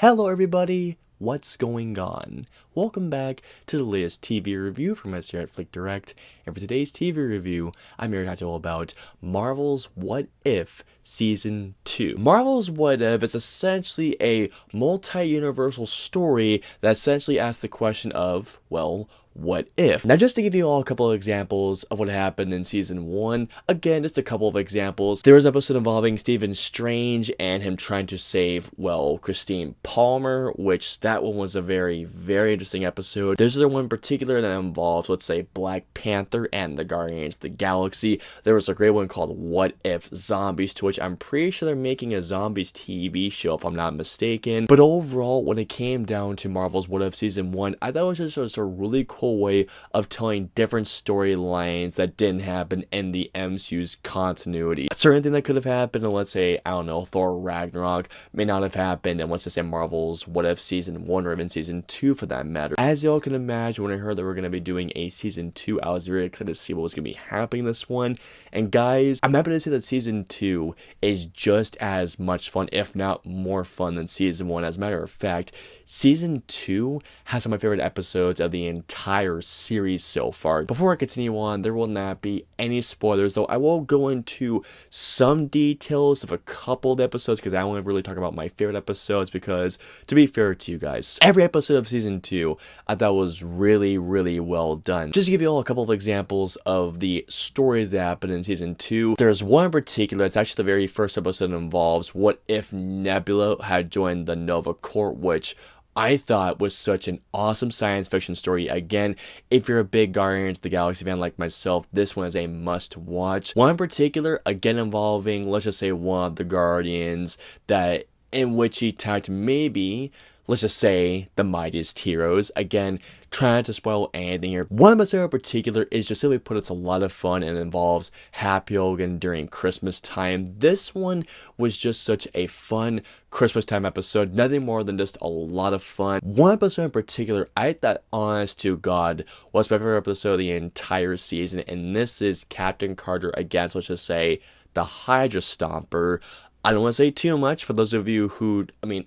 Hello everybody, what's going on? Welcome back to the latest TV review from us here at Flick Direct, and for today's TV review, I'm here to talk about Marvel's What If Season 2. Marvel's What If is essentially a multi-universal story that essentially asks the question of, well, what if? Now, just to give you all a couple of examples of what happened in Season 1, again, just a couple of examples. There was an episode involving Stephen Strange and him trying to save, well, Christine Palmer, which that one was a very, very interesting episode. There's another one in particular that involves, let's say, Black Panther and the Guardians of the Galaxy. There was a great one called What If Zombies, to which I'm pretty sure they're making a Zombies TV show, if I'm not mistaken. But overall, when it came down to Marvel's What If Season 1, I thought it was just a really cool way of telling different storylines that didn't happen in the MCU's continuity. A certain thing that could have happened in, let's say, I don't know, Thor Ragnarok may not have happened in, let's just say, Marvel's What If Season 1 or even Season 2 for that matter. As y'all can imagine, when I heard that we're going to be doing a Season 2, I was very excited to see what was going to be happening in this one. And guys, I'm happy to say that Season 2 is just as much fun, if not more fun than Season 1. As a matter of fact, Season 2 has some of my favorite episodes of the entire series so far. Before I continue on, there will not be any spoilers, though I will go into some details of a couple of the episodes because I want to really talk about my favorite episodes because, to be fair to you guys, every episode of Season 2 I thought was really, really well done. Just to give you all a couple of examples of the stories that happened in Season 2, there's one in particular, it's actually the very first episode that involves what if Nebula had joined the Nova Corps, which I thought was such an awesome science fiction story. Again, if you're a big Guardians of the Galaxy fan like myself, this one is a must watch. One in particular, again involving, let's just say, one of the Guardians that in which he attacked maybe, let's just say, the mightiest heroes. Again, trying not to spoil anything here. One episode in particular is just simply put, it's a lot of fun and involves Happy Hogan during Christmas time. This one was just such a fun Christmas time episode, nothing more than just a lot of fun. One episode in particular, I thought, honest to God, was my favorite episode of the entire season, and this is Captain Carter against, let's just say, the Hydra Stomper. I don't want to say too much for those of you who,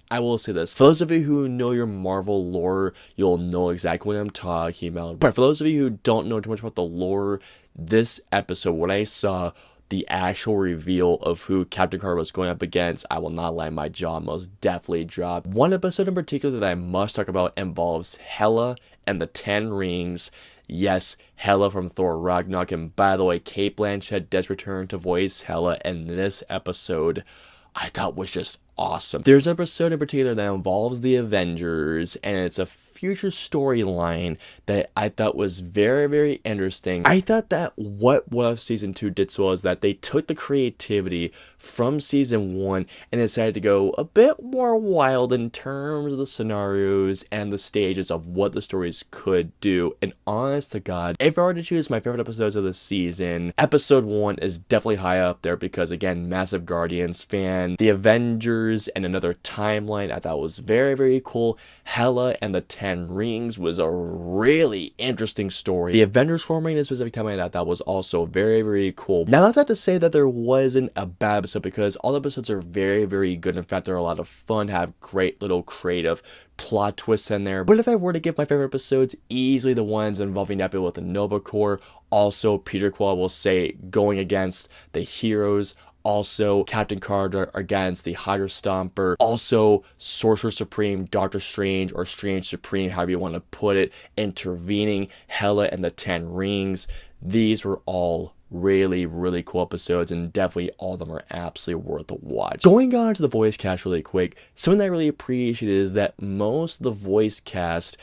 I will say this. For those of you who know your Marvel lore, you'll know exactly what I'm talking about. But for those of you who don't know too much about the lore, this episode, when I saw the actual reveal of who Captain Carter was going up against, I will not lie, my jaw most definitely dropped. One episode in particular that I must talk about involves Hela and the Ten Rings. Yes, Hela from Thor Ragnarok, and by the way, Cate Blanchett does return to voice Hela in this episode. I thought was just awesome. There's an episode in particular that involves the Avengers, and it's a future storyline that I thought was very, very interesting. I thought that what Season 2 did so well is that they took the creativity from Season 1 and decided to go a bit more wild in terms of the scenarios and the stages of what the stories could do. And honest to God, if I were to choose my favorite episodes of the season, Episode 1 is definitely high up there because, again, massive Guardians fan. The Avengers and Another Timeline I thought was very, very cool. Hela and the Ten Rings was a really interesting story. The Avengers forming in a specific timeline I thought was also very, very cool. Now, that's not to say that there wasn't a bad episode because all the episodes are very, very good. In fact, they're a lot of fun, have great little creative plot twists in there. But if I were to give my favorite episodes, easily the ones involving Nebula with the Nova Corps. Also, Peter Quill will say going against the heroes. Also, Captain Carter against the Hydra Stomper. Also, Sorcerer Supreme, Doctor Strange, or Strange Supreme, however you want to put it, intervening, Hela and the Ten Rings. These were all really, really cool episodes, and definitely all of them are absolutely worth a watch. Going on to the voice cast really quick, something that I really appreciate is that most of the voice cast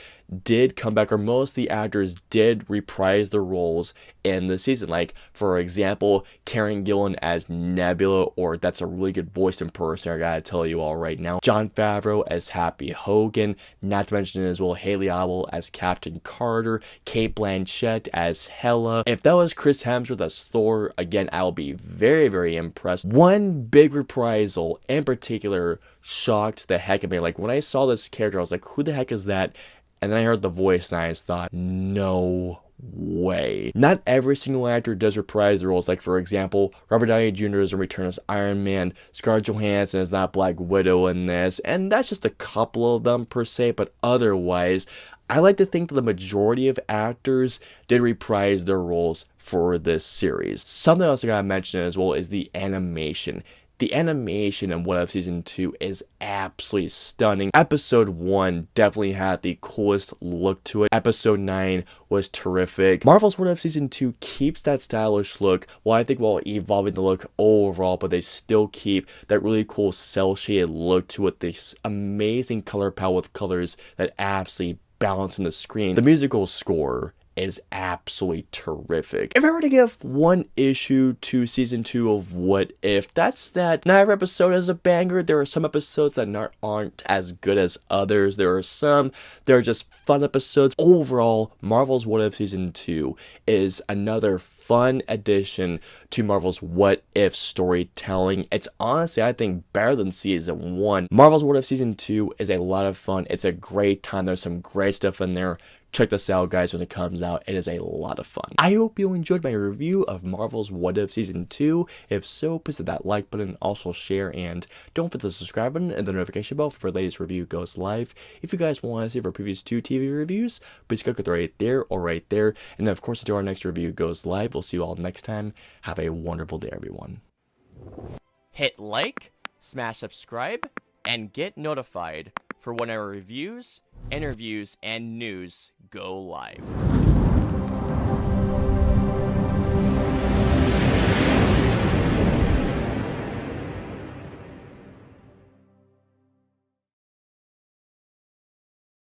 did come back, or most of the actors did reprise their roles in the season. Like, for example, Karen Gillan as Nebula, or that's a really good voice impersonator, I gotta tell you all right now. Jon Favreau as Happy Hogan, not to mention as well Hayley Atwell as Captain Carter, Cate Blanchett as Hela. If that was Chris Hemsworth as Thor, again, I'll be very, very impressed. One big reprisal in particular shocked the heck out of me. Like, when I saw this character, I was like, who the heck is that? And then I heard the voice and I just thought, no way. Not every single actor does reprise the roles. Like, for example, Robert Downey Jr. doesn't return as Iron Man, Scarlett Johansson is not Black Widow in this, and that's just a couple of them per se, but otherwise, I like to think that the majority of actors did reprise their roles for this series. Something else I gotta mention as well is the animation. The animation in What If Season 2 is absolutely stunning. Episode 1 definitely had the coolest look to it. Episode 9 was terrific. Marvel's What If Season 2 keeps that stylish look, while evolving the look overall, but they still keep that really cool cel-shaded look to it. This amazing color palette with colors that absolutely balance on the screen. The musical score is absolutely terrific. If I were to give one issue to season 2 of What If, that's that not every episode is a banger. There are some episodes that aren't as good as others. There are some that are just fun episodes. Overall, Marvel's What If Season 2 is another fun addition to Marvel's What If storytelling. It's honestly, I think, better than Season 1. Marvel's What If Season 2 is a lot of fun. It's a great time. There's some great stuff in there. Check this out, guys, when it comes out. It is a lot of fun. I hope you enjoyed my review of Marvel's What If Season 2. If so, please hit that like button, also share, and don't forget the subscribe button and the notification bell for the latest review goes live. If you guys want to see our previous 2 TV reviews, please click right there or right there. And of course, until our next review goes live, we'll see you all next time. Have a wonderful day, everyone. Hit like, smash subscribe, and get notified for when our reviews, interviews, and news go live.